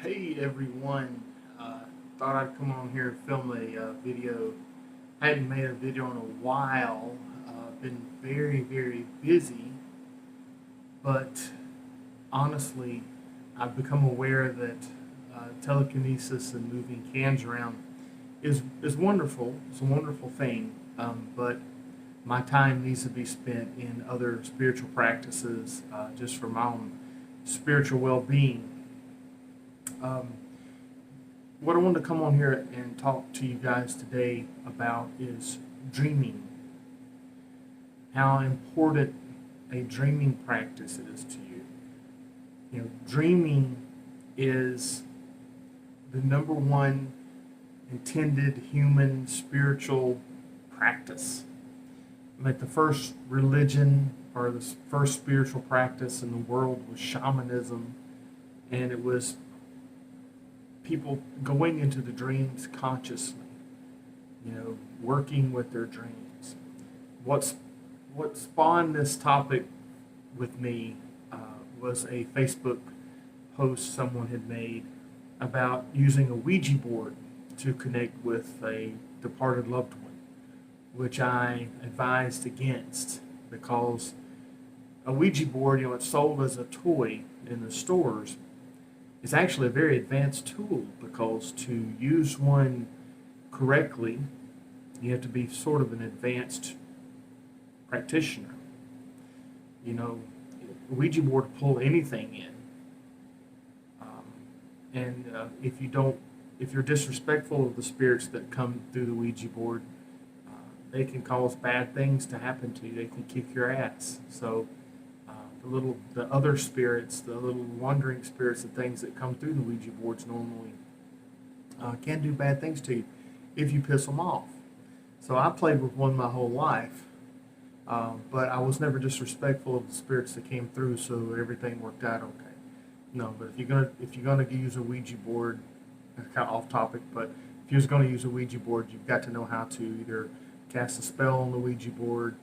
Hey everyone, uh, thought I'd come on here and film a video. I hadn't made a video in a while. Been very busy, but honestly, I've become aware that telekinesis and moving cans around is wonderful. It's a wonderful thing, but my time needs to be spent in other spiritual practices, just for my own spiritual well-being. Um, what I wanted to come on here and talk to you guys today about is dreaming, how important a dreaming practice is to you. Dreaming is the number one intended human spiritual practice. Like the first religion or the first spiritual practice in the world was shamanism, and it was people going into the dreams consciously, working with their dreams. What's what spawned this topic with me was a Facebook post someone had made about using a Ouija board to connect with a departed loved one, which I advised against because a Ouija board, it's sold as a toy in the stores, is actually a very advanced tool because to use one correctly, you have to be sort of an advanced practitioner. You know, a Ouija board will pull anything in, and if you're disrespectful of the spirits that come through the Ouija board, they can cause bad things to happen to you. They can kick your ass. So the other spirits, the little wandering spirits, the things that come through the Ouija boards normally can do bad things to you if you piss them off. So I played with one my whole life, but I was never disrespectful of the spirits that came through, so everything worked out okay. No, but if you're gonna use a Ouija board, kind of off topic, but if you're going to use a Ouija board, you've got to know how to either cast a spell on the Ouija board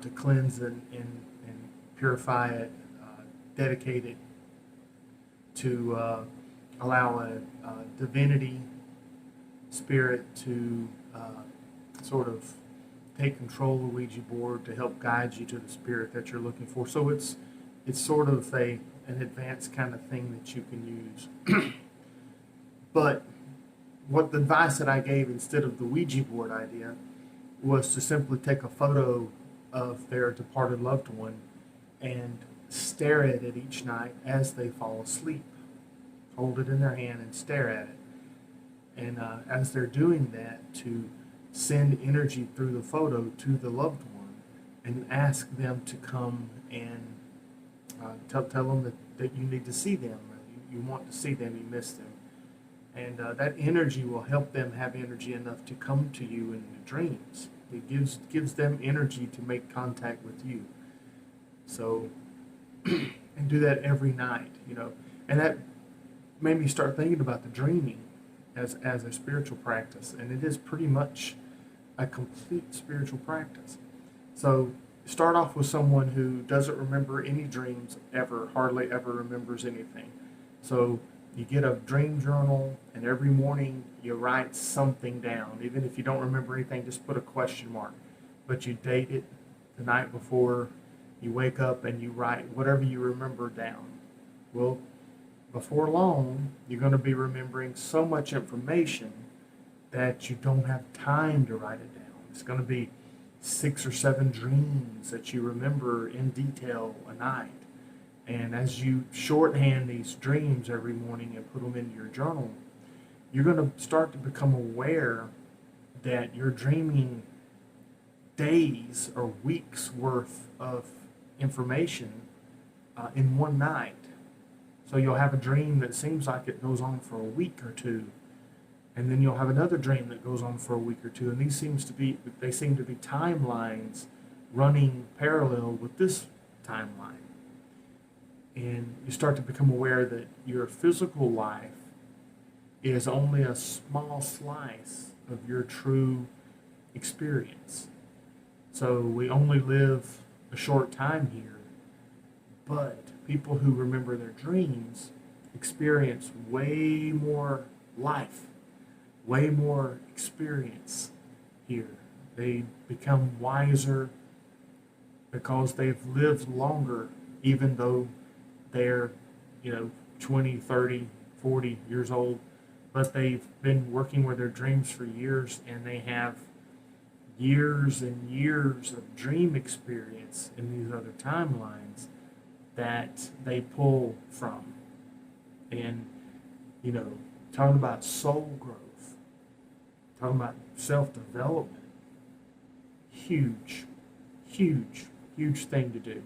to cleanse and purify it, dedicate it to allow a divinity spirit to sort of take control of the Ouija board to help guide you to the spirit that you're looking for. So it's sort of an advanced kind of thing that you can use. But what the advice that I gave instead of the Ouija board idea was to simply take a photo of their departed loved one and stare at it each night as they fall asleep. Hold it in their hand and stare at it. And as they're doing that, to send energy through the photo to the loved one and ask them to come and tell them that you need to see them. You want to see them, you miss them. And that energy will help them have energy enough to come to you in the dreams. It gives them energy to make contact with you. So, and do that every night, And that made me start thinking about the dreaming as a spiritual practice, and it is pretty much a complete spiritual practice. So, start off with someone who doesn't remember any dreams ever, hardly ever remembers anything. So you get a dream journal, and every morning you write something down. Even if you don't remember anything, just put a question mark. But you date it the night before. You wake up and you write whatever you remember down. Well, before long, you're going to be remembering so much information that you don't have time to write it down. It's going to be 6 or 7 dreams that you remember in detail a night. And as you shorthand these dreams every morning and put them into your journal, you're going to start to become aware that you're dreaming days or weeks worth of information in one night. So you'll have a dream that seems like it goes on for a week or two, and then you'll have another dream that goes on for a week or two, and they seem to be timelines running parallel with this timeline. And you start to become aware that your physical life is only a small slice of your true experience. So we only live a short time here, but people who remember their dreams experience way more life, way more experience here. They become wiser because they've lived longer, even though they're, 20, 30, 40 years old, but they've been working with their dreams for years and they have years and years of dream experience in these other timelines that they pull from. And, you know, talking about soul growth, talking about self development, huge, huge, huge thing to do.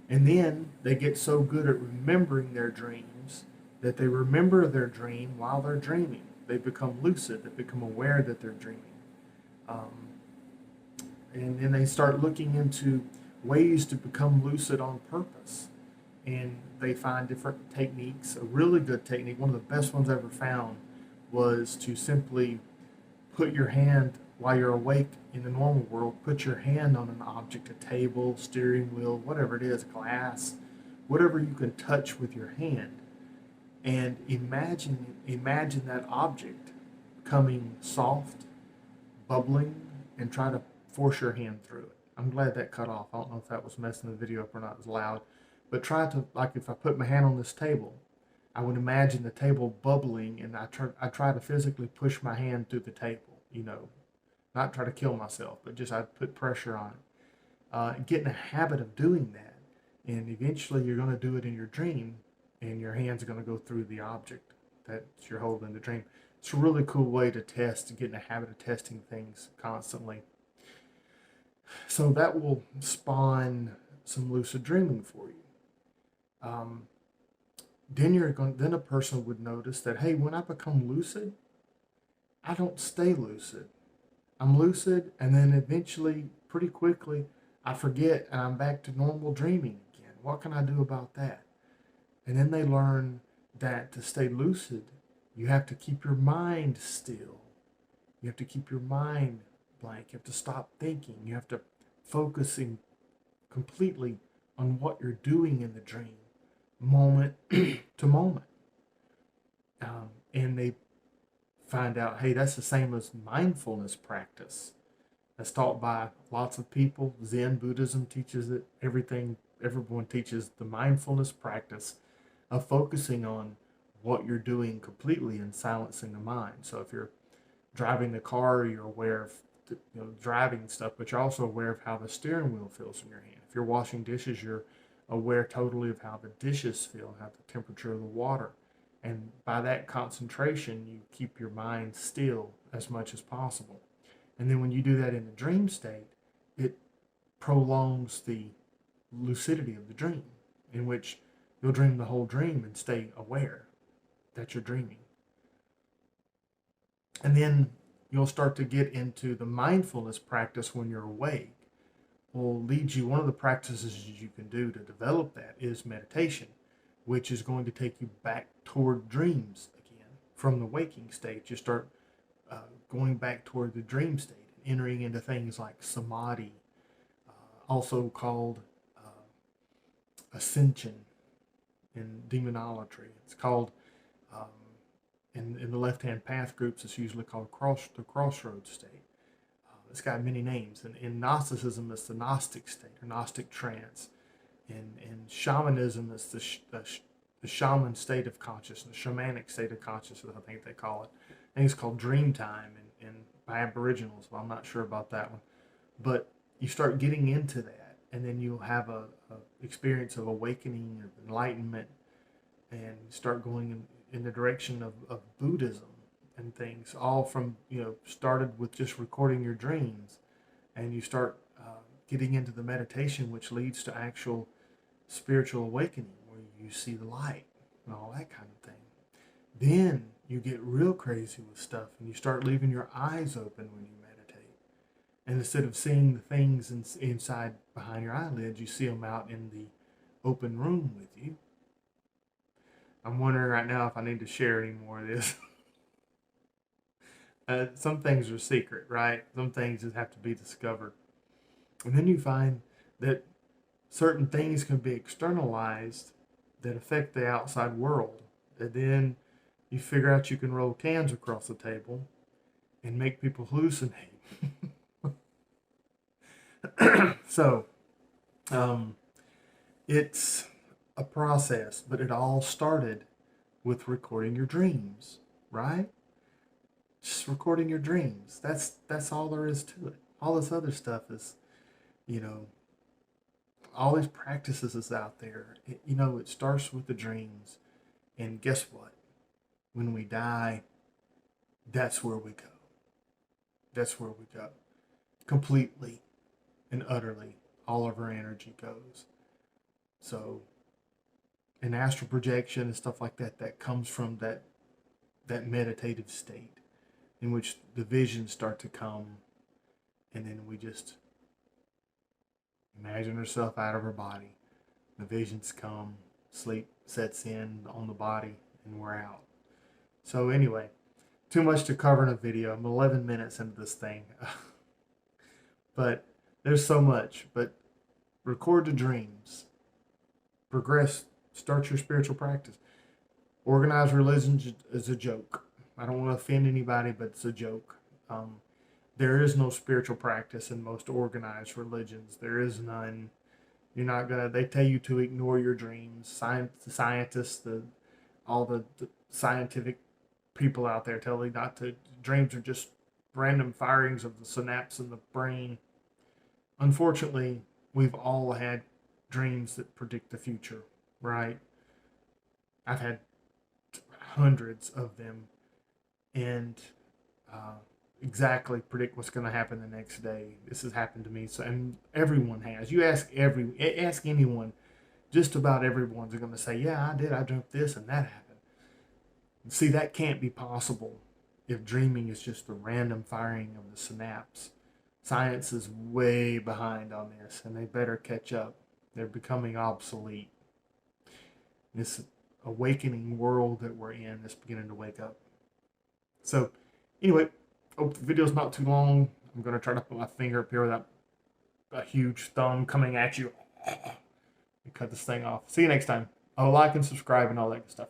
And then they get so good at remembering their dreams that they remember their dream while they're dreaming. They become lucid, they become aware that they're dreaming. Um, and then they start looking into ways to become lucid on purpose. And they find different techniques. A really good technique, one of the best ones I ever found, was to simply put your hand while you're awake in the normal world, put your hand on an object, a table, steering wheel, whatever it is, glass, whatever you can touch with your hand, and imagine that object becoming soft, bubbling, and try to force your hand through it. I'm glad that cut off. I don't know if that was messing the video up or not. It was loud. But try to, like if I put my hand on this table, I would imagine the table bubbling, and I try to physically push my hand through the table, not try to kill myself, but just I put pressure on it. Get in a habit of doing that, and eventually you're going to do it in your dream, and your hands are going to go through the object that you're holding in the dream. It's a really cool way to test, to get in a habit of testing things constantly. So that will spawn some lucid dreaming for you. Um, then a person would notice that, hey, when I become lucid, I don't stay lucid. I'm lucid, and then eventually, pretty quickly, I forget and I'm back to normal dreaming again. What can I do about that? And then they learn that to stay lucid, you have to keep your mind still. You have to keep your mind blank. You have to stop thinking. You have to focusing completely on what you're doing in the dream, moment to moment. And they find out, hey, that's the same as mindfulness practice. That's taught by lots of people. Zen Buddhism teaches it. Everyone teaches the mindfulness practice of focusing on what you're doing completely and silencing the mind. So if you're driving the car, you're aware of driving stuff, but you're also aware of how the steering wheel feels in your hand. If you're washing dishes, you're aware totally of how the dishes feel, how the temperature of the water. And by that concentration, you keep your mind still as much as possible. And then when you do that in the dream state, it prolongs the lucidity of the dream, in which you'll dream the whole dream and stay aware that you're dreaming. And then you'll start to get into the mindfulness practice when you're awake. Will lead you, one of the practices you can do to develop that is meditation, which is going to take you back toward dreams again. From the waking state, you start going back toward the dream state, entering into things like samadhi, also called ascension in demonology. It's called, in the left-hand path groups, it's usually called the crossroads state. It's got many names. And in Gnosticism, it's the Gnostic state, or Gnostic trance. In shamanism, it's the shaman state of consciousness, shamanic state of consciousness, I think they call it. I think it's called dream time by Aboriginals, but I'm not sure about that one. But you start getting into that, and then you'll have a experience of awakening, of enlightenment, and start going in the direction of Buddhism and things, all from, started with just recording your dreams, and you start getting into the meditation, which leads to actual spiritual awakening, where you see the light and all that kind of thing. Then you get real crazy with stuff, and you start leaving your eyes open when you meditate. And instead of seeing the things inside behind your eyelids, you see them out in the open room with you. I'm wondering right now if I need to share any more of this. Some things are secret, right? Some things just have to be discovered. And then you find that certain things can be externalized that affect the outside world. And then you figure out you can roll cans across the table and make people hallucinate. So, um, it's a process, but it all started with recording your dreams, right? Just recording your dreams. That's all there is to it. All this other stuff is, you know, all these practices is out there. It starts with the dreams, and guess what? When we die, that's where we go. That's where we go. Completely and utterly, all of our energy goes. So, an astral projection and stuff like that, that comes from that meditative state in which the visions start to come, and then we just imagine ourselves out of our body. The visions come, sleep sets in on the body, and we're out. So anyway, too much to cover in a video. I'm 11 minutes into this thing. But there's so much. But record the dreams. Progress. Start your spiritual practice. Organized religion is a joke. I don't want to offend anybody, but it's a joke. There is no spiritual practice in most organized religions. There is none. You're not gonna. They tell you to ignore your dreams. The scientists, all the scientific people out there tell you not to. Dreams are just random firings of the synapse in the brain. Unfortunately, we've all had dreams that predict the future, right? I've had hundreds of them, and exactly predict what's going to happen the next day. This has happened to me, so and everyone has. You ask anyone, just about everyone's going to say, "Yeah, I did. I dreamt this and that happened." See, that can't be possible if dreaming is just the random firing of the synapse. Science is way behind on this, and they better catch up. They're becoming obsolete. This awakening world that we're in is beginning to wake up. So, anyway, hope the video's not too long. I'm going to try to put my finger up here without a huge thumb coming at you. And cut this thing off. See you next time. Like and subscribe and all that good stuff.